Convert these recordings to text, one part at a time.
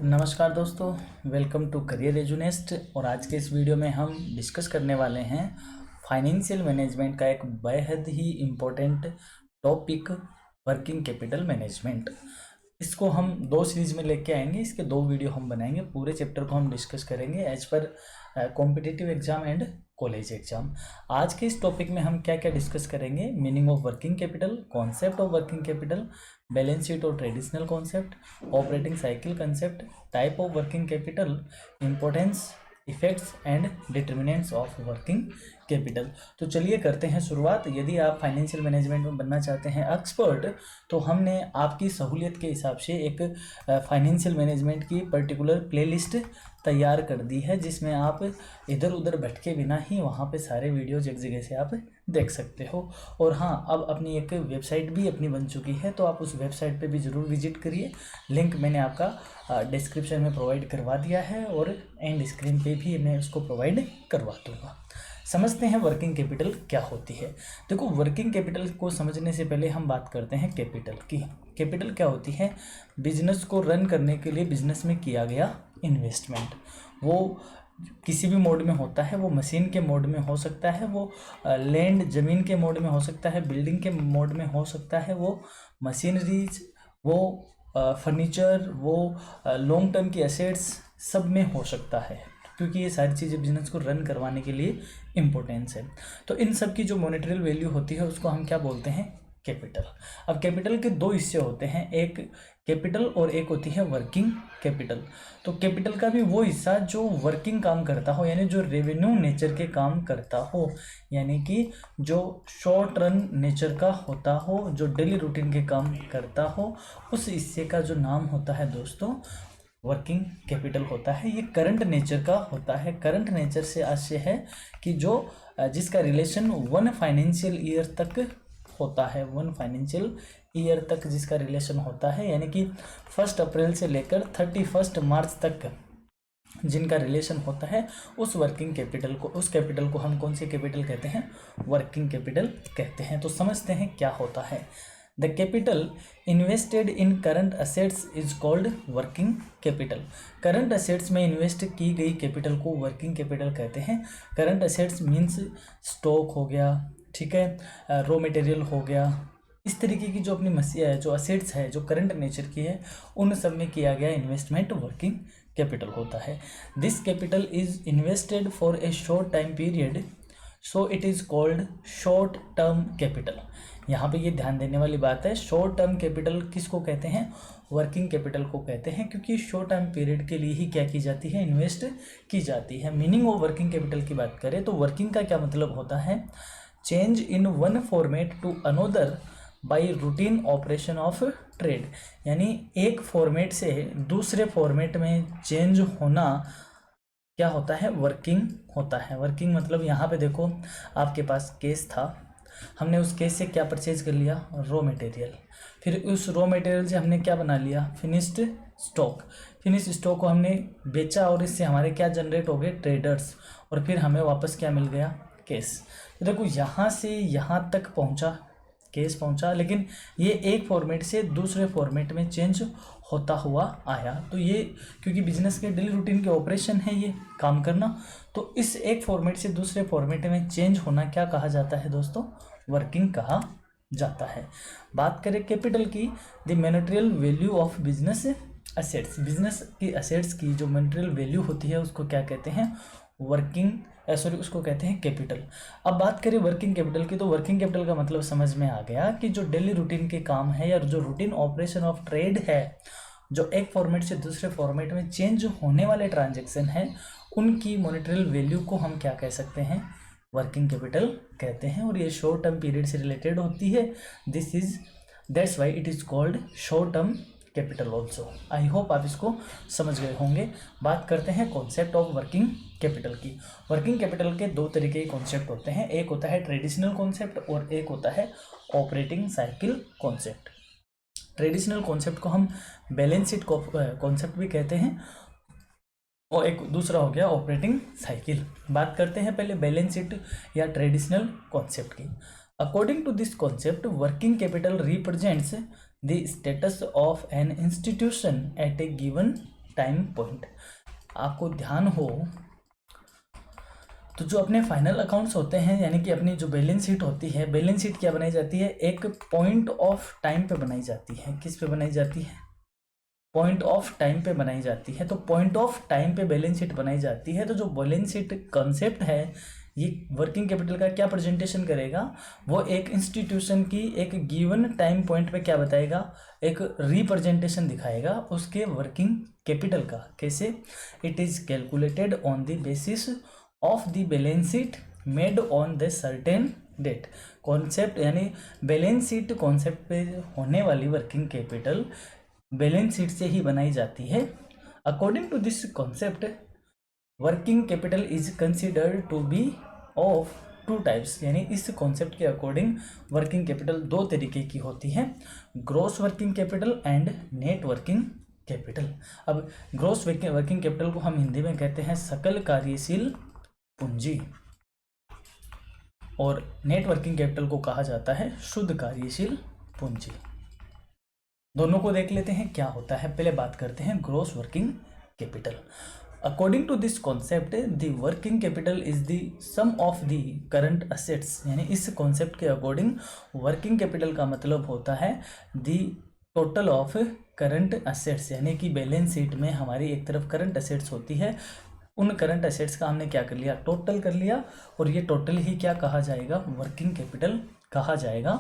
नमस्कार दोस्तों, welcome to career एजुनेस्ट। और आज के इस वीडियो में हम डिस्कस करने वाले हैं फाइनेंशियल मैनेजमेंट का एक बेहद ही important topic, working capital management. इसको हम दो सीरीज में लेके आएंगे, इसके दो वीडियो हम बनाएंगे। पूरे चैप्टर को हम डिस्कस करेंगे as per competitive exam and college exam. आज के इस टॉपिक में हम क्या क्या डिस्कस करेंगे: meaning of working capital, concept of working capital, balance sheet और traditional concept, operating cycle concept, type of working capital, importance, effects and determinants of working capital. तो चलिए करते हैं शुरुआत। यदि आप फाइनेंशियल मैनेजमेंट में बनना चाहते हैं एक्सपर्ट, तो हमने आपकी सहूलियत के हिसाब से एक फाइनेंशियल मैनेजमेंट की पर्टिकुलर प्लेलिस्ट तैयार कर दी है, जिसमें आप इधर उधर भटके बिना ही वहाँ पे सारे वीडियोज एक जगह से आप देख सकते हो। और हाँ, अब अपनी एक वेबसाइट भी अपनी बन चुकी है, तो आप उस वेबसाइट पे भी ज़रूर विजिट करिए। लिंक मैंने आपका डिस्क्रिप्शन में प्रोवाइड करवा दिया है और एंड स्क्रीन पे भी मैं उसको प्रोवाइड करवा दूँगा। समझते हैं वर्किंग कैपिटल क्या होती है। देखो, वर्किंग कैपिटल को समझने से पहले हम बात करते हैं कैपिटल की। कैपिटल क्या होती है? बिजनेस को रन करने के लिए बिजनेस में किया गया इन्वेस्टमेंट। वो किसी भी मोड में होता है, वो मशीन के मोड में हो सकता है, वो लैंड ज़मीन के मोड में हो सकता है, बिल्डिंग के मोड में हो सकता है, वो मशीनरीज, वो फर्नीचर, वो लॉन्ग टर्म की एसेट्स, सब में हो सकता है, क्योंकि ये सारी चीज़ें बिजनेस को रन करवाने के लिए इम्पोर्टेंस है। तो इन सब की जो मॉनेटरी वैल्यू होती है उसको हम क्या बोलते हैं? कैपिटल। अब कैपिटल के दो हिस्से होते हैं, एक कैपिटल और एक होती है वर्किंग कैपिटल। तो कैपिटल का भी वो हिस्सा जो वर्किंग काम करता हो, यानी जो रेवेन्यू नेचर के काम करता हो, यानी कि जो शॉर्ट रन नेचर का होता हो, जो डेली रूटीन के काम करता हो, उस हिस्से का जो नाम होता है दोस्तों वर्किंग कैपिटल होता है। ये करंट नेचर का होता है। करंट नेचर से आशय है कि जो जिसका रिलेशन 1 फाइनेंशियल ईयर तक होता है, 1 फाइनेंशियल ईयर तक जिसका रिलेशन होता है, यानी कि 1 अप्रैल से लेकर 31 मार्च तक जिनका रिलेशन होता है, उस वर्किंग कैपिटल को, उस कैपिटल को हम कौन सी कैपिटल कहते हैं? वर्किंग कैपिटल कहते हैं। तो समझते हैं क्या होता है। The capital invested in current assets is called working capital. Current assets में इन्वेस्ट की गई कैपिटल को वर्किंग कैपिटल कहते हैं। करंट असेट्स मीन्स स्टॉक हो गया, ठीक है, रॉ मटेरियल हो गया, इस तरीके की जो अपनी जो असेट्स है, जो करंट नेचर की है, उन सब में किया गया इन्वेस्टमेंट वर्किंग कैपिटल होता है। This capital is invested for a short time period, so it is called short term capital. यहाँ पे ये ध्यान देने वाली बात है, शॉर्ट टर्म कैपिटल किसको कहते हैं? वर्किंग कैपिटल को कहते हैं, क्योंकि शॉर्ट टाइम पीरियड के लिए ही क्या की जाती है? इन्वेस्ट की जाती है। मीनिंग ऑफ वर्किंग कैपिटल की बात करें तो वर्किंग का क्या मतलब होता है? Change in one format to another by routine operation of trade, यानी एक फॉर्मेट से दूसरे फॉर्मेट में चेंज होना क्या होता है? वर्किंग होता है। वर्किंग मतलब यहाँ पे देखो, आपके पास केस था, हमने उस केस से क्या परचेज कर लिया? Raw material. फिर उस रॉ मटेरियल से हमने क्या बना लिया? Finished stock. फिनिश्ड स्टॉक को हमने बेचा और इससे हमारे क्या जनरेट हो गए? ट्रेडर्स। और फिर हमें वापस क्या मिल गया? केस। तो देखो, यहाँ से यहाँ तक पहुँचा, केस पहुंचा, लेकिन ये एक फॉर्मेट से दूसरे फॉर्मेट में चेंज होता हुआ आया। तो ये क्योंकि बिजनेस के डेली रूटीन के ऑपरेशन है ये काम करना, तो इस एक फॉर्मेट से दूसरे फॉर्मेट में चेंज होना क्या कहा जाता है दोस्तों? वर्किंग कहा जाता है। बात करें कैपिटल की, the monetary value of business assets. Business की असेट्स की जो मॉनेटरी वैल्यू होती है उसको क्या कहते हैं? उसको कहते हैं कैपिटल। अब बात करें वर्किंग कैपिटल की, तो वर्किंग कैपिटल का मतलब समझ में आ गया कि जो डेली रूटीन के काम है या जो रूटीन ऑपरेशन ऑफ ट्रेड है, जो एक फॉर्मेट से दूसरे फॉर्मेट में चेंज होने वाले ट्रांजैक्शन हैं, उनकी मॉनेटरी वैल्यू को हम क्या कह सकते हैं? वर्किंग कैपिटल कहते हैं। और ये शॉर्ट टर्म पीरियड से रिलेटेड होती है। That's why it is called short term capital also. I hope आप इसको समझ गए होंगे। बात करते हैं कॉन्सेप्ट ऑफ वर्किंग कैपिटल की। वर्किंग कैपिटल के दो तरीके के कॉन्सेप्ट होते हैं, एक होता है ट्रेडिशनल कॉन्सेप्ट और एक होता है operating cycle concept. Traditional concept को हम बैलेंस शीट कॉन्सेप्ट भी कहते हैं और एक दूसरा हो गया ऑपरेटिंग साइकिल। बात करते हैं पहले बैलेंस शीट या ट्रेडिशनल कॉन्सेप्ट की। According to this concept, working capital represents the status of an institution at a given time point. आपको ध्यान हो तो जो अपने फाइनल अकाउंट्स होते हैं, यानी कि अपनी जो बैलेंस शीट होती है, बैलेंस शीट क्या बनाई जाती है, एक पॉइंट ऑफ टाइम पे बनाई जाती है। किस पे बनाई जाती है, पॉइंट ऑफ टाइम पे बनाई जाती है। तो पॉइंट ऑफ टाइम पे बैलेंस शीट बनाई जाती है। तो जो बैलेंस शीट कॉन्सेप्ट है, ये वर्किंग कैपिटल का क्या प्रेजेंटेशन करेगा, वो एक इंस्टीट्यूशन की एक गिवन टाइम पॉइंट पे क्या बताएगा, एक रिप्रेजेंटेशन दिखाएगा उसके वर्किंग कैपिटल का। कैसे, it is calculated on the basis of the balance sheet made on the certain date. Concept यानी बैलेंस शीट कॉन्सेप्ट पे होने वाली वर्किंग कैपिटल बैलेंस शीट से ही बनाई जाती है। According to this concept, working capital is considered to be of two types. यानी इस कॉन्सेप्ट के अकॉर्डिंग वर्किंग कैपिटल दो तरीके की होती है, gross working capital and net working capital. अब ग्रॉस वर्किंग कैपिटल को हम हिंदी में कहते हैं सकल कार्यशील पूंजी, और नेट वर्किंग कैपिटल को कहा जाता है शुद्ध कार्यशील पूंजी। दोनों को देख लेते हैं क्या होता है। पहले बात करते हैं gross working capital. According to this concept, the working capital is the sum of the current assets. यानी इस कॉन्सेप्ट के अकॉर्डिंग वर्किंग कैपिटल का मतलब होता है the total of current assets. यानी कि बैलेंस शीट में हमारी एक तरफ करंट असेट्स होती है, उन करंट असेट्स का हमने क्या कर लिया, टोटल कर लिया, और ये टोटल ही क्या कहा जाएगा, वर्किंग कैपिटल कहा जाएगा।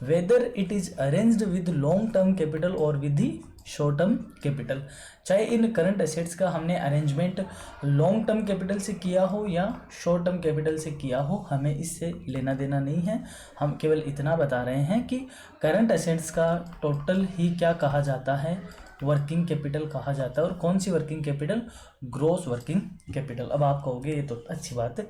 Whether it is arranged with long term capital और with the short term capital. चाहे इन करंट असेट्स का हमने अरेंजमेंट लॉन्ग टर्म कैपिटल से किया हो या शॉर्ट टर्म कैपिटल से किया हो, हमें इससे लेना देना नहीं है। हम केवल इतना बता रहे हैं कि करंट असेट्स का टोटल ही क्या कहा जाता है, वर्किंग कैपिटल कहा जाता है। और कौन सी working capital, gross working capital. अब आप कहोगे ये तो अच्छी बात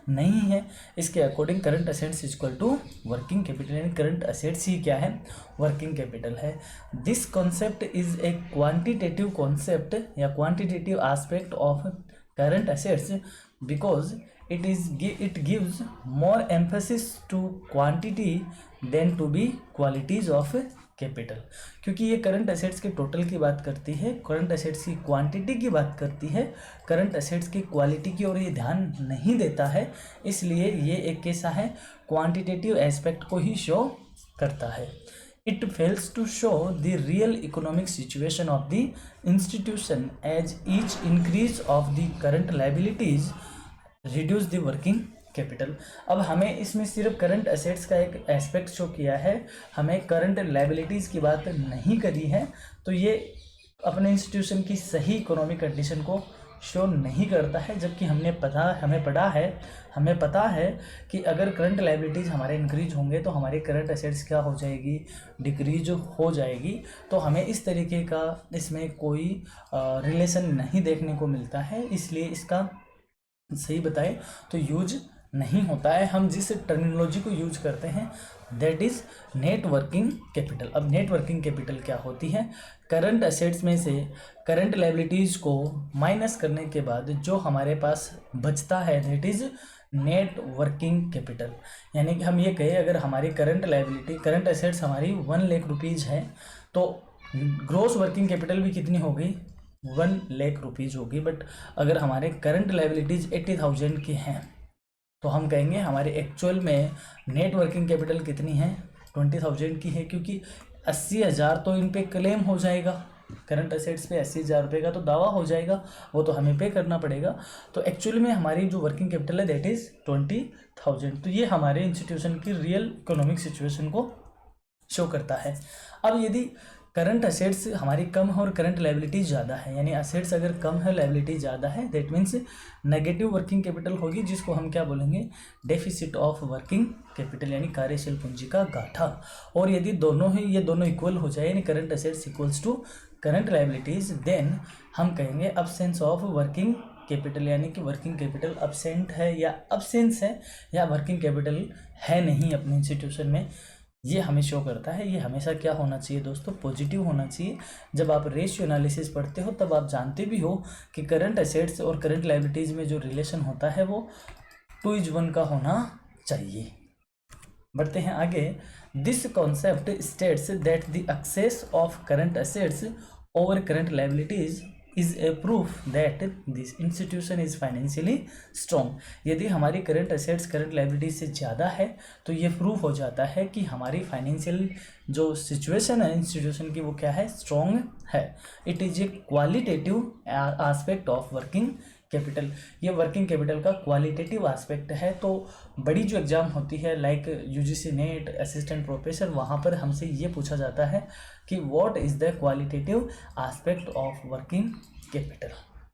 नहीं है, इसके according current assets equal to working capital, यानी करंट असेट्स ही क्या है, वर्किंग कैपिटल है। This concept is a quantitative concept या quantitative aspect of current assets because it gives more emphasis to quantity than to be qualities of capital. क्योंकि ये current assets के total की बात करती है, करंट असेट्स की क्वांटिटी की बात करती है, करंट असेट्स की क्वालिटी की ओर ये ध्यान नहीं देता है, इसलिए ये एक कैसा है, क्वांटिटेटिव एस्पेक्ट को ही शो करता है। It fails to show the real economic situation of the institution as each increase of the current liabilities reduce the working capital. अब हमें इसमें सिर्फ करंट असेट्स का एक एस्पेक्ट शो किया है, हमें करंट लायबिलिटीज़ की बात नहीं करी है, तो ये अपने इंस्टीट्यूशन की सही इकोनॉमिक कंडीशन को शो नहीं करता है। जबकि हमें पता है कि अगर करंट लायबिलिटीज़ हमारे इंक्रीज होंगे तो हमारे करंट असेट्स क्या हो जाएगी, डिक्रीज हो जाएगी। तो हमें इस तरीके का इसमें कोई रिलेशन नहीं देखने को मिलता है, इसलिए इसका सही बताए तो यूज नहीं होता है। हम जिस टर्मिनोलॉजी को यूज करते हैं that is net working capital. अब नेट वर्किंग कैपिटल क्या होती है, करंट असेट्स में से करंट लायबिलिटीज़ को माइनस करने के बाद जो हमारे पास बचता है that is net working capital. यानी कि हम ये कहें अगर हमारी करंट असेट्स हमारी 1 लाख रुपीज़ है तो ग्रॉस वर्किंग कैपिटल भी कितनी हो गई, 1 लाख रुपीज़ होगी। बट अगर हमारे करंट लायबिलिटीज़ 80,000 की हैं तो हम कहेंगे हमारे एक्चुअल में नेट वर्किंग कैपिटल कितनी है, 20,000 की है, क्योंकि 80,000 तो इन पे क्लेम हो जाएगा, करंट असेट्स पे 80,000 रुपये का तो दावा हो जाएगा, वो तो हमें पे करना पड़ेगा। तो एक्चुअल में हमारी जो वर्किंग कैपिटल है दैट इज़ 20,000। तो ये हमारे इंस्टीट्यूशन की रियल इकोनॉमिक सिचुएशन को शो करता है। अब यदि करंट असेट्स हमारी कम है और करंट लायबिलिटीज ज़्यादा है, यानी असेट्स अगर कम है लायबिलिटी ज़्यादा है, that means negative working capital होगी, जिसको हम क्या बोलेंगे, डेफिसिट ऑफ वर्किंग कैपिटल, यानी कार्यशील पूंजी का घाटा। और यदि ये दोनों इक्वल हो जाए, यानी current assets equals to current liabilities, then हम कहेंगे अब्सेंस ऑफ वर्किंग कैपिटल, यानी कि वर्किंग कैपिटल अब्सेंट है या अब्सेंस है या वर्किंग कैपिटल है नहीं अपने इंस्टीट्यूशन में, ये हमें शो करता है। ये हमेशा क्या होना चाहिए दोस्तों, पॉजिटिव होना चाहिए। जब आप रेशियो एनालिसिस पढ़ते हो तब आप जानते भी हो कि करंट असेट्स और करंट लायबिलिटीज़ में जो रिलेशन होता है वो 2:1 का होना चाहिए। बढ़ते हैं आगे। This concept states that the excess of current assets over current liabilities is a proof that this institution is financially strong. यदि हमारी करंट एसेट्स करंट लायबिलिटीज से ज़्यादा है तो ये प्रूफ हो जाता है कि हमारी फाइनेंशियल जो सिचुएशन है इंस्टीट्यूशन की वो क्या है, स्ट्रॉन्ग है। It is a qualitative aspect of working capital. ये वर्किंग कैपिटल का क्वालिटेटिव एस्पेक्ट है। तो बड़ी जो एग्जाम होती है like UGC net, assistant professor, वहाँ पर हमसे ये पूछा जाता है कि what is the qualitative aspect of working capital.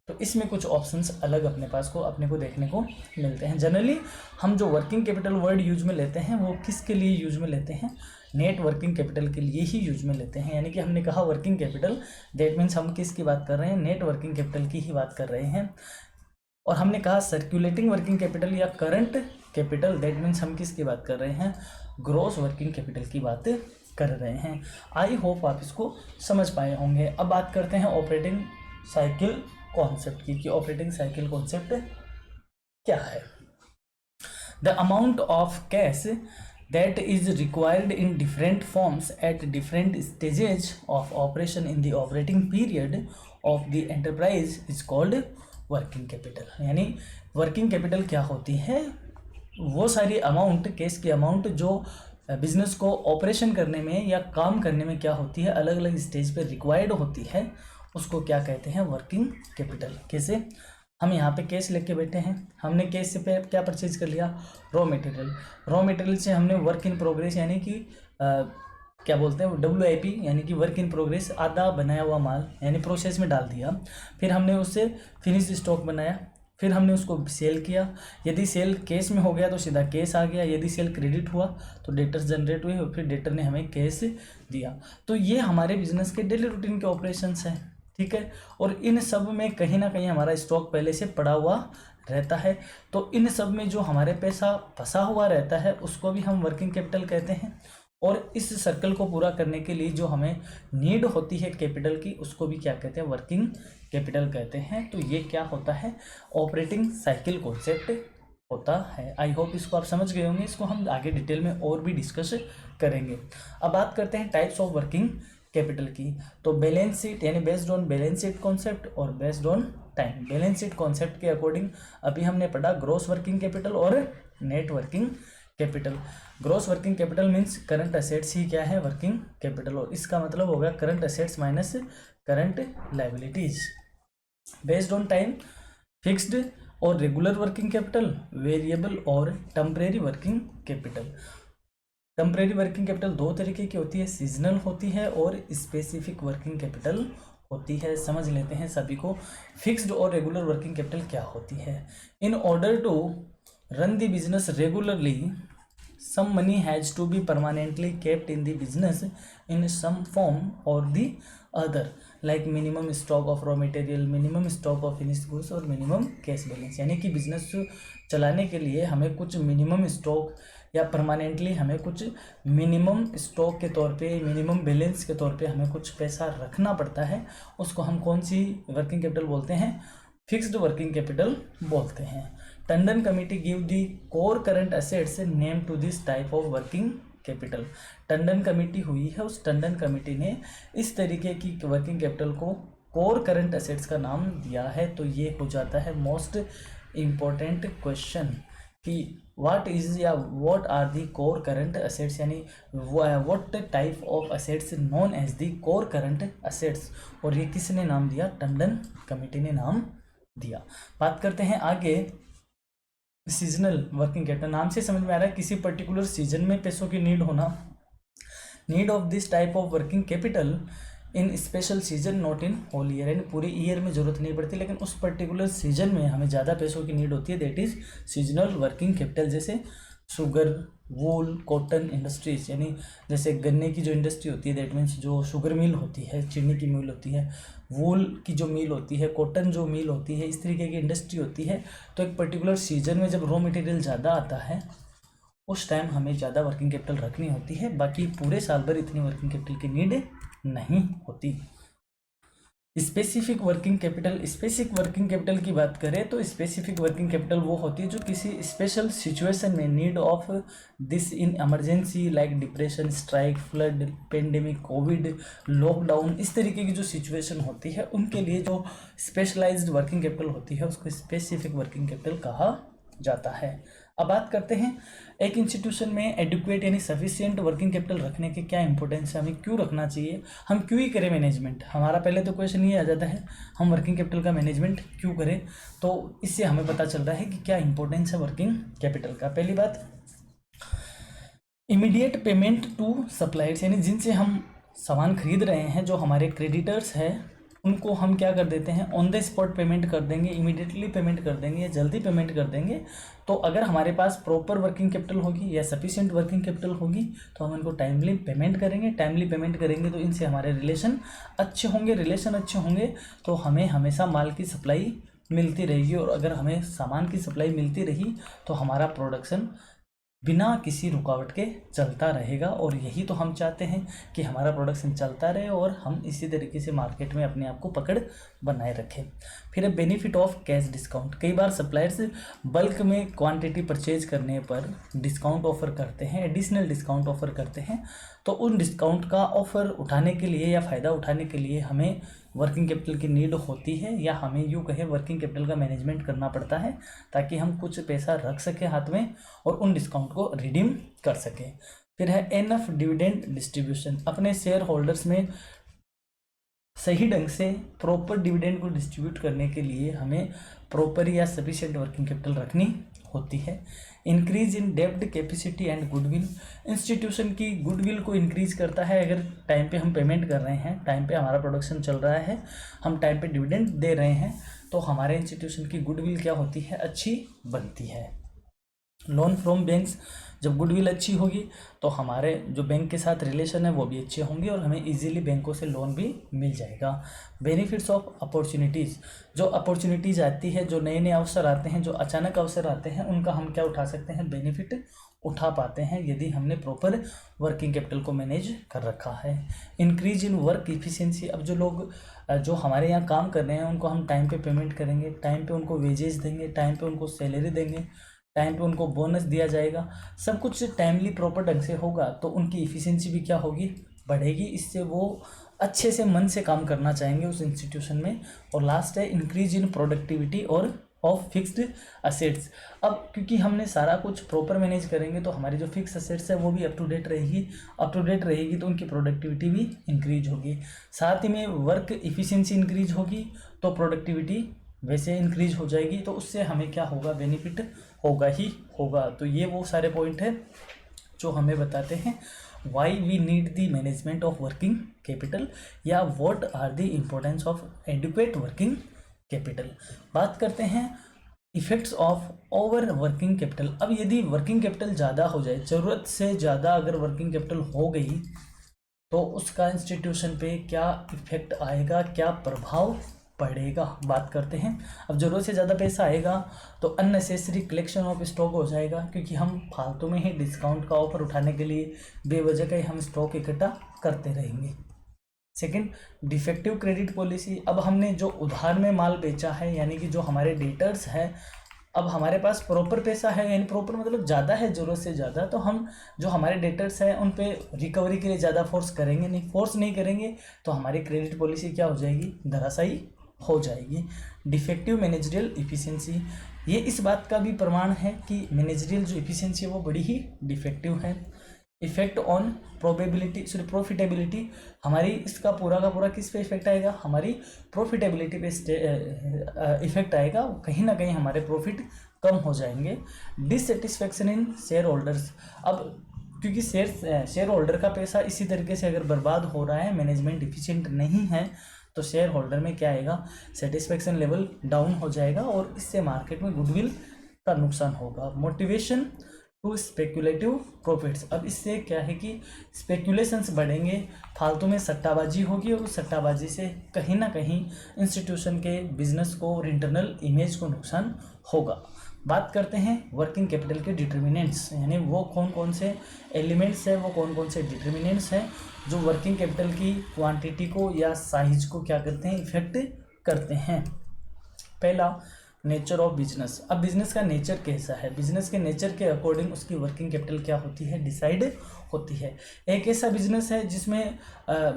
तो इसमें कुछ ऑप्शंस अलग अपने को देखने को मिलते हैं। जनरली हम जो वर्किंग कैपिटल वर्ड यूज में लेते हैं वो किसके लिए यूज में लेते हैं, नेट वर्किंग कैपिटल के लिए ही यूज में लेते हैं। यानी कि हमने कहा वर्किंग कैपिटल, दैट मीन्स हम किसकी बात कर रहे हैं, नेट वर्किंग कैपिटल की ही बात कर रहे हैं। और हमने कहा सर्कुलेटिंग वर्किंग कैपिटल या करंट कैपिटल, दैट मीन्स हम किसकी बात कर रहे हैं, ग्रॉस वर्किंग कैपिटल की बात कर रहे हैं। आई होप आप इसको समझ पाए होंगे। अब बात करते हैं ऑपरेटिंग साइकिल कॉन्सेप्ट की कि ऑपरेटिंग साइकिल कॉन्सेप्ट क्या है। The amount of cash that is required in different forms at different stages of operation in the operating period of the enterprise is called working capital। यानी working capital क्या होती है, वो सारी amount, cash की amount जो business को operation करने में या काम करने में क्या होती है, अलग अलग स्टेज पे रिक्वायर्ड होती है, उसको क्या कहते हैं, वर्किंग कैपिटल। कैसे, हम यहाँ पे कैश लेके बैठे हैं, हमने कैश से क्या परचेज कर लिया, रॉ मटेरियल। रॉ मटेरियल से हमने वर्क इन प्रोग्रेस यानी कि क्या बोलते हैं WIP यानी कि वर्क इन प्रोग्रेस, आधा बनाया हुआ माल यानी प्रोसेस में डाल दिया। फिर हमने उससे फिनिश स्टॉक बनाया, फिर हमने उसको सेल किया। यदि सेल कैश में हो गया तो सीधा कैश आ गया, यदि सेल क्रेडिट हुआ तो डेटर्स जनरेट हुए और फिर डेटर ने हमें कैश दिया। तो ये हमारे बिजनेस के डेली रूटीन के ऑपरेशंस हैं, ठीक है। और इन सब में कहीं ना कहीं हमारा स्टॉक पहले से पड़ा हुआ रहता है। तो इन सब में जो हमारे पैसा फंसा हुआ रहता है उसको भी हम वर्किंग कैपिटल कहते हैं। और इस सर्कल को पूरा करने के लिए जो हमें नीड होती है कैपिटल की, उसको भी क्या कहते हैं, वर्किंग कैपिटल कहते हैं। तो ये क्या होता है, ऑपरेटिंग साइकिल कॉन्सेप्ट होता है। आई होप इसको आप समझ गए होंगे। इसको हम आगे डिटेल में और भी डिस्कस करेंगे। अब बात करते हैं टाइप्स ऑफ वर्किंग कैपिटल की। तो बैलेंस शीट यानी based on balance sheet concept और based on time. Balance sheet concept के अकॉर्डिंग अभी हमने पढ़ा ग्रॉस वर्किंग कैपिटल और net working capital. Gross working capital means current assets ही क्या है, वर्किंग कैपिटल, और इसका मतलब होगा current assets minus current liabilities. Based on time fixed और रेगुलर वर्किंग कैपिटल, वेरिएबल और temporary working capital. Temporary working capital दो तरीके की होती है, सीजनल होती है और स्पेसिफिक वर्किंग कैपिटल होती है। समझ लेते हैं सभी को। फिक्स्ड और रेगुलर वर्किंग कैपिटल क्या होती है। In order to run the business regularly some money has to be permanently kept in the business in some form or the other, like minimum stock of raw material, minimum stock of finished goods और minimum cash balance। यानी कि business चलाने के लिए हमें कुछ minimum stock या permanently हमें कुछ मिनिमम स्टॉक के तौर पे, मिनिमम बैलेंस के तौर पे हमें कुछ पैसा रखना पड़ता है। उसको हम कौन सी वर्किंग कैपिटल बोलते हैं, फिक्स्ड वर्किंग कैपिटल बोलते हैं। Tandon committee give the core current assets name to this type of working capital. Tandon committee हुई है, उस टंडन कमिटी ने इस तरीके की वर्किंग कैपिटल को कोर करंट एसेट्स का नाम दिया है। तो ये हो जाता है मोस्ट इम्पोर्टेंट क्वेश्चन कि व्हाट इज या what are the core current assets, यानी what type of assets known as the core current assets. और ये किसने नाम दिया, टंडन कमिटी ने नाम दिया। बात करते हैं आगे सीजनल वर्किंग कैपिटल। नाम से समझ में आ रहा है किसी पर्टिकुलर सीजन में पैसों की नीड होना। Need of this type of working capital in special season not in whole year, यानी पूरे ईयर में जरूरत नहीं पड़ती लेकिन उस पर्टिकुलर सीजन में हमें ज़्यादा पैसों की नीड होती है, that is seasonal working capital. जैसे शुगर, वूल, कॉटन इंडस्ट्रीज, यानी जैसे गन्ने की जो इंडस्ट्री होती है, दैट मीन्स जो शुगर मिल होती है, चीनी की मिल होती है, वूल की जो मिल होती है, कॉटन जो मिल होती है, इस तरीके की इंडस्ट्री होती है। तो एक पर्टिकुलर सीजन में जब रॉ मटेरियल ज़्यादा आता है उस टाइम हमें ज़्यादा वर्किंग कैपिटल रखनी होती है, बाकी पूरे साल भर इतनी वर्किंग कैपिटल की नीड नहीं होती। स्पेसिफिक वर्किंग कैपिटल की बात करें तो स्पेसिफिक वर्किंग कैपिटल वो होती है जो किसी स्पेशल सिचुएशन में need of this in emergency like depression, strike, flood, pandemic, Covid, lockdown, इस तरीके की जो सिचुएशन होती है उनके लिए जो स्पेशलाइज्ड वर्किंग कैपिटल होती है उसको स्पेसिफिक वर्किंग कैपिटल कहा जाता है। अब बात करते हैं एक इंस्टीट्यूशन में एडिक्वेट यानी सफिशिएंट वर्किंग कैपिटल रखने के क्या इंपॉर्टेंस है, हमें क्यों रखना चाहिए, हम क्यों ही करें मैनेजमेंट। हमारा पहले तो क्वेश्चन ये आ जाता है हम वर्किंग कैपिटल का मैनेजमेंट क्यों करें, तो इससे हमें पता चल रहा है कि क्या इंपॉर्टेंस है वर्किंग कैपिटल का। पहली बात, इमीडिएट पेमेंट टू सप्लायर्स, यानी जिनसे हम सामान खरीद रहे हैं, जो हमारे क्रेडिटर्स हैं, उनको हम क्या कर देते हैं ऑन द स्पॉट पेमेंट कर देंगे, इमीडिएटली पेमेंट कर देंगे या जल्दी पेमेंट कर देंगे। तो अगर हमारे पास प्रॉपर वर्किंग कैपिटल होगी या सफिशिएंट वर्किंग कैपिटल होगी तो हम इनको टाइमली पेमेंट करेंगे तो इनसे हमारे रिलेशन अच्छे होंगे तो हमें हमेशा माल की सप्लाई मिलती रहेगी, और अगर हमें सामान की सप्लाई मिलती रही तो हमारा प्रोडक्शन बिना किसी रुकावट के चलता रहेगा। और यही तो हम चाहते हैं कि हमारा प्रोडक्शन चलता रहे और हम इसी तरीके से मार्केट में अपने आप को पकड़ बनाए रखें। फिर है बेनिफिट ऑफ कैश डिस्काउंट। कई बार सप्लायर्स बल्क में क्वांटिटी परचेज करने पर डिस्काउंट ऑफर करते हैं, एडिशनल डिस्काउंट ऑफर करते हैं। तो उन डिस्काउंट का ऑफर उठाने के लिए या फ़ायदा उठाने के लिए हमें वर्किंग कैपिटल की नीड होती है, या हमें यूँ कहें वर्किंग कैपिटल का मैनेजमेंट करना पड़ता है ताकि हम कुछ पैसा रख सकें हाथ में और उन डिस्काउंट को रिडीम कर सकें। फिर है एनफ डिविडेंड डिस्ट्रीब्यूशन। अपने शेयर होल्डर्स में सही ढंग से प्रॉपर डिविडेंड को डिस्ट्रीब्यूट करने के लिए हमें प्रॉपर या सफिशिएंट वर्किंग कैपिटल रखनी होती है। इंक्रीज इन डेब्ट कैपेसिटी एंड गुडविल। इंस्टीट्यूशन की गुडविल को इंक्रीज करता है। अगर टाइम पे हम पेमेंट कर रहे हैं, टाइम पे हमारा प्रोडक्शन चल रहा है, हम टाइम पे डिविडेंड दे रहे हैं, तो हमारे इंस्टीट्यूशन की गुडविल क्या होती है, अच्छी बनती है। लोन फ्रॉम बैंक्स, जब गुडविल अच्छी होगी तो हमारे जो बैंक के साथ रिलेशन है वो भी अच्छे होंगे और हमें इजीली बैंकों से लोन भी मिल जाएगा। बेनिफिट्स ऑफ अपॉर्चुनिटीज़, जो अपॉर्चुनिटीज़ आती है, जो नए नए अवसर आते हैं, जो अचानक अवसर आते हैं, उनका हम क्या उठा सकते हैं, बेनिफिट उठा पाते हैं यदि हमने प्रॉपर वर्किंग कैपिटल को मैनेज कर रखा है। इंक्रीज इन वर्क इफिशिएंसी, अब जो लोग जो हमारे यहाँ काम कर रहे हैं उनको हम टाइम पे पेमेंट करेंगे, टाइम पे उनको वेजेस देंगे, टाइम पे उनको सैलरी देंगे, टाइम पे उनको बोनस दिया जाएगा, सब कुछ टाइमली प्रॉपर ढंग से होगा तो उनकी इफ़िशिएंसी भी क्या होगी, बढ़ेगी। इससे वो अच्छे से मन से काम करना चाहेंगे उस इंस्टीट्यूशन में। और लास्ट है इंक्रीज इन प्रोडक्टिविटी और ऑफ फिक्स्ड असेट्स। अब क्योंकि हमने सारा कुछ प्रॉपर मैनेज करेंगे तो हमारी जो फिक्स असेट्स है वो भी अप टू डेट रहेगी तो उनकी प्रोडक्टिविटी भी इंक्रीज होगी। साथ ही में वर्क इफ़िशिएंसी इंक्रीज होगी तो प्रोडक्टिविटी वैसे इंक्रीज हो जाएगी, तो उससे हमें क्या होगा, बेनिफिट होगा ही होगा। तो ये वो सारे पॉइंट है जो हमें बताते हैं why we need the management of working capital या what are the importance of adequate working capital. बात करते हैं effects of over working capital. अब यदि वर्किंग कैपिटल ज़्यादा हो जाए, ज़रूरत से ज़्यादा अगर वर्किंग कैपिटल हो गई तो उसका इंस्टीट्यूशन पे क्या इफेक्ट आएगा, क्या प्रभाव पड़ेगा, बात करते हैं। अब ज़रूरत से ज़्यादा पैसा आएगा तो अननेसेसरी कलेक्शन ऑफ स्टॉक हो जाएगा, क्योंकि हम फालतू में ही डिस्काउंट का ऑफर उठाने के लिए बेवजह का ही हम स्टॉक इकट्ठा करते रहेंगे। Second, defective credit policy. अब हमने जो उधार में माल बेचा है, यानी कि जो हमारे डेटर्स है, अब हमारे पास प्रॉपर पैसा है, यानी प्रॉपर मतलब ज़्यादा है ज़रूरत से ज़्यादा, तो हम जो हमारे डेटर्स हैं उन पे रिकवरी के लिए ज़्यादा फोर्स नहीं करेंगे तो हमारी क्रेडिट पॉलिसी क्या हो जाएगी, धराशायी हो जाएगी। डिफेक्टिव मैनेजरियल इफ़िशिएंसी, ये इस बात का भी प्रमाण है कि मैनेजरियल जो इफ़िशिएंसी है वो बड़ी ही डिफेक्टिव है। इफेक्ट ऑन प्रॉफिटेबिलिटी, हमारी इसका पूरा का पूरा किस पे इफेक्ट आएगा, हमारी प्रॉफिटेबिलिटी पे इफेक्ट आएगा, कहीं ना कहीं हमारे प्रॉफिट कम हो जाएंगे। डिससेटिस्फैक्शन इन शेयर होल्डर्स, अब क्योंकि शेयर होल्डर का पैसा इसी तरीके से अगर बर्बाद हो रहा है, मैनेजमेंट इफिशिएंट नहीं है, तो शेयर होल्डर में क्या आएगा, सेटिस्फेक्शन लेवल डाउन हो जाएगा और इससे मार्केट में गुडविल का नुकसान होगा। मोटिवेशन टू स्पेक्युलेटिव प्रॉफिट्स, अब इससे क्या है कि स्पेक्युलेशंस बढ़ेंगे, फालतू में सट्टाबाजी होगी और उस सट्टाबाजी से कहीं ना कहीं इंस्टीट्यूशन के बिजनेस को और इंटरनल इमेज को नुकसान होगा। बात करते हैं वर्किंग कैपिटल के डिटर्मिनेंट्स, यानी वो कौन कौन से एलिमेंट्स हैं, वो कौन कौन से डिटर्मिनेंट्स हैं जो वर्किंग कैपिटल की क्वांटिटी को या साइज को क्या करते हैं, इफेक्ट करते हैं। पहला, नेचर ऑफ बिजनेस। अब बिजनेस का नेचर कैसा है, बिजनेस के नेचर के अकॉर्डिंग उसकी वर्किंग कैपिटल क्या होती है, डिसाइड होती है। एक ऐसा बिजनेस है जिसमें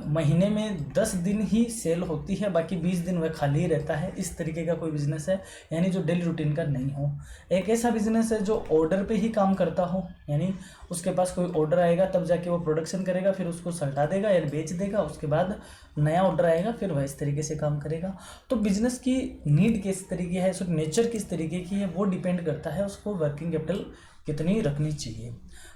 महीने में 10 दिन ही सेल होती है, बाकी 20 दिन वह खाली ही रहता है, इस तरीके का कोई बिजनेस है, यानी जो डेली रूटीन का नहीं हो। एक ऐसा बिजनेस है जो ऑर्डर पे ही काम करता हो, यानी उसके पास कोई ऑर्डर आएगा तब जाके वो प्रोडक्शन करेगा, फिर उसको सल्टा देगा या बेच देगा, उसके बाद नया ऑर्डर आएगा, फिर वह इस तरीके से काम करेगा। तो बिजनेस की नीड किस तरीके है, उसकी नेचर किस तरीके की है, वो डिपेंड करता है उसको वर्किंग कैपिटल कितनी रखनी चाहिए।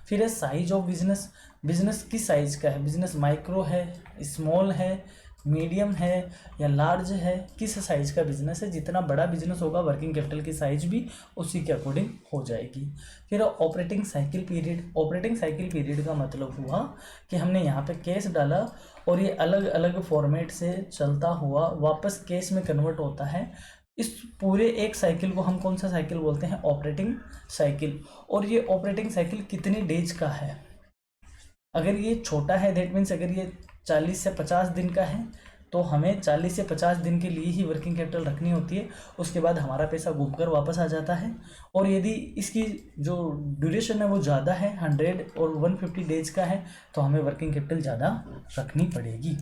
फिर है साइज ऑफ बिजनेस। बिजनेस किस साइज का है, बिजनेस माइक्रो है, स्मॉल है, मीडियम है या लार्ज है, किस साइज का बिजनेस है। जितना बड़ा बिजनेस होगा वर्किंग कैपिटल की साइज भी उसी के अकॉर्डिंग हो जाएगी। फिर operating cycle period. Operating cycle period का मतलब हुआ कि हमने यहाँ पे कैश डाला और ये अलग अलग फॉर्मेट से चलता हुआ वापस कैश में कन्वर्ट होता है। इस पूरे एक साइकिल को हम कौन सा साइकिल बोलते हैं, ऑपरेटिंग साइकिल। और ये ऑपरेटिंग साइकिल कितनी डेज का है, अगर ये छोटा है दैट मीन्स अगर ये 40 से 50 दिन का है तो हमें 40 से 50 दिन के लिए ही वर्किंग कैपिटल रखनी होती है, उसके बाद हमारा पैसा घूमकर वापस आ जाता है। और यदि इसकी जो ड्यूरेशन है वो ज़्यादा है, 100 और 150 डेज का है, तो हमें वर्किंग कैपिटल ज़्यादा रखनी पड़ेगी।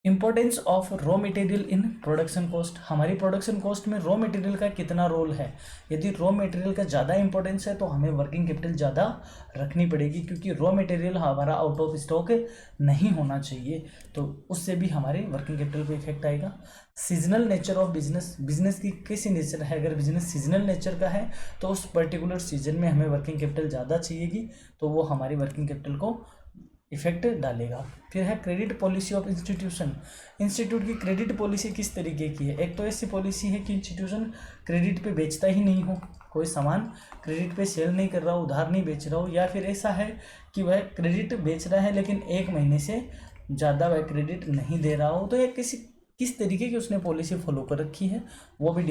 Importance of raw material in production cost. हमारी प्रोडक्शन कॉस्ट में रॉ मटेरियल का कितना रोल है। यदि रॉ मटेरियल का ज़्यादा इंपॉर्टेंस है तो हमें वर्किंग कैपिटल ज़्यादा रखनी पड़ेगी, क्योंकि रॉ मटेरियल हमारा आउट ऑफ स्टॉक नहीं होना चाहिए, तो उससे भी हमारे वर्किंग कैपिटल पे इफेक्ट आएगा। Seasonal nature of business. Business की कैसी नेचर है, अगर बिजनेस सीजनल नेचर का है तो उस पर्टिकुलर सीजन में हमें वर्किंग कैपिटल ज़्यादा चाहिएगी, तो वो हमारी वर्किंग कैपिटल को इफेक्ट डालेगा। फिर है credit policy of institution. Institute की क्रेडिट पॉलिसी किस तरीके की है। एक तो ऐसी पॉलिसी है कि इंस्टीट्यूशन क्रेडिट पे बेचता ही नहीं हो, कोई सामान क्रेडिट पे सेल नहीं कर रहा हो, उधार नहीं बेच रहा हो, या फिर ऐसा है कि वह क्रेडिट बेच रहा है लेकिन 1 महीने से ज़्यादा वह क्रेडिट नहीं दे रहा हो, तो यह किस तरीके की उसने पॉलिसी फॉलो कर रखी है वो भी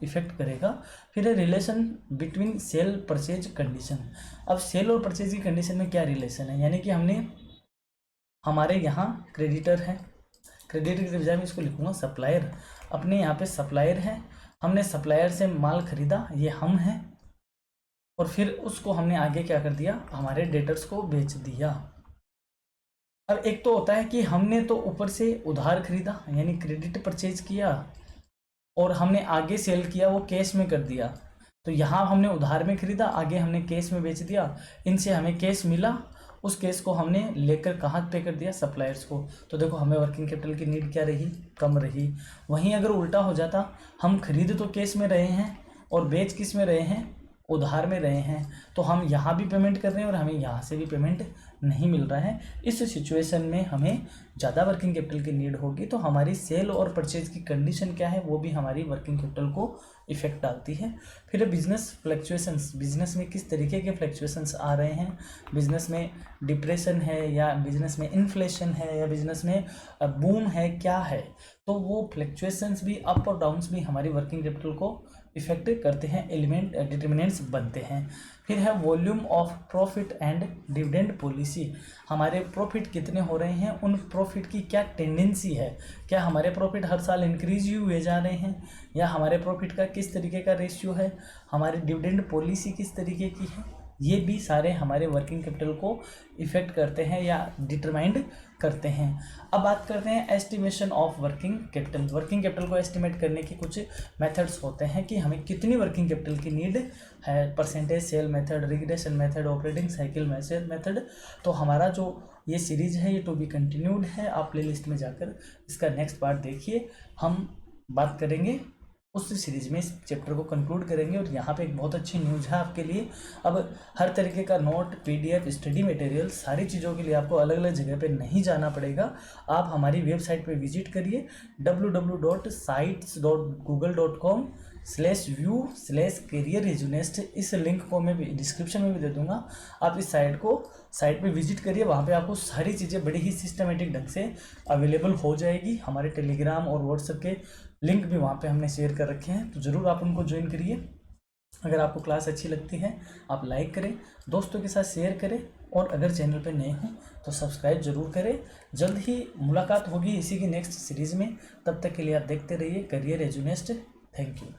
इफेक्ट करेगा। फिर है relation between cell purchase condition. अब सेल और परचेज की कंडीशन में क्या रिलेशन है, यानी कि हमारे यहाँ क्रेडिटर है, क्रेडिटर के बजाय मैं इसको लिखूँगा सप्लायर। अपने यहाँ पे सप्लायर है, हमने सप्लायर से माल खरीदा, ये हम हैं, और फिर उसको हमने आगे क्या कर दिया, हमारे डेटर्स को बेच दिया। अब एक तो होता है कि हमने तो ऊपर से उधार खरीदा यानी क्रेडिट परचेज किया, और हमने आगे सेल किया वो कैश में कर दिया। तो यहाँ हमने उधार में खरीदा, आगे हमने कैश में बेच दिया, इनसे हमें कैश मिला, उस कैश को हमने लेकर कहाँ पे कर दिया, सप्लायर्स को। तो देखो हमें वर्किंग कैपिटल की नीड क्या रही, कम रही। वहीं अगर उल्टा हो जाता, हम खरीद तो कैश में रहे हैं और बेच किस में रहे हैं, उधार में रहे हैं, तो हम यहाँ भी पेमेंट कर रहे हैं और हमें यहाँ से भी पेमेंट नहीं मिल रहा है। इस सिचुएशन में हमें ज़्यादा वर्किंग कैपिटल की नीड होगी, तो हमारी सेल और परचेज की कंडीशन क्या है वो भी हमारी वर्किंग कैपिटल को इफेक्ट डालती है। फिर बिजनेस फ्लक्चुएशंस। बिजनेस में किस तरीके के फ्लक्चुएशंस आ रहे हैं, बिजनेस में डिप्रेशन है या बिजनेस में इन्फ्लेशन है या बिजनेस में बूम है, क्या है, तो वो फ्लक्चुएशंस भी अप और डाउन्स भी हमारी वर्किंग कैपिटल को इफेक्ट करते हैं, एलिमेंट डिटर्मिनेंट्स बनते हैं। फिर है volume of profit and dividend policy. हमारे प्रॉफिट कितने हो रहे हैं, उन प्रॉफिट की क्या टेंडेंसी है, क्या हमारे प्रॉफिट हर साल इंक्रीज ही हुए जा रहे हैं, या हमारे प्रॉफिट का किस तरीके का रेशियो है, हमारी डिविडेंड पॉलिसी किस तरीके की है, ये भी सारे हमारे वर्किंग कैपिटल को इफेक्ट करते हैं या डिटरमाइंड करते हैं। अब बात करते हैं estimation of working capital. Working capital को एस्टिमेट करने के कुछ मेथड्स होते हैं कि हमें कितनी वर्किंग कैपिटल की नीड है, percentage sale method, regression method, operating cycle method. तो हमारा जो ये सीरीज है ये टू बी कंटिन्यूड है, आप प्ले लिस्ट में जाकर इसका नेक्स्ट पार्ट देखिए। हम बात करेंगे उस सीरीज में, इस चैप्टर को कंक्लूड करेंगे। और यहाँ पे एक बहुत अच्छी न्यूज़ है आपके लिए, अब हर तरीके का नोट, पीडीएफ, स्टडी मटेरियल, सारी चीज़ों के लिए आपको अलग अलग जगह पे नहीं जाना पड़ेगा। आप हमारी वेबसाइट पे विजिट करिए www.sites.google.com/view/career इस लिंक को मैं डिस्क्रिप्शन में भी दे दूँगा। आप इस साइट पे विजिट करिए, वहाँ पे आपको सारी चीज़ें बड़ी ही सिस्टमेटिक ढंग से अवेलेबल हो जाएगी। हमारे टेलीग्राम और व्हाट्सएप के लिंक भी वहाँ पे हमने शेयर कर रखे हैं, तो ज़रूर आप उनको ज्वाइन करिए। अगर आपको क्लास अच्छी लगती है आप लाइक करें, दोस्तों के साथ शेयर करें, और अगर चैनल पर नए हों तो सब्सक्राइब जरूर करें। जल्द ही मुलाकात होगी इसी की नेक्स्ट सीरीज़ में। तब तक के लिए आप देखते रहिए करियर एजुनेस्ट। Thank you.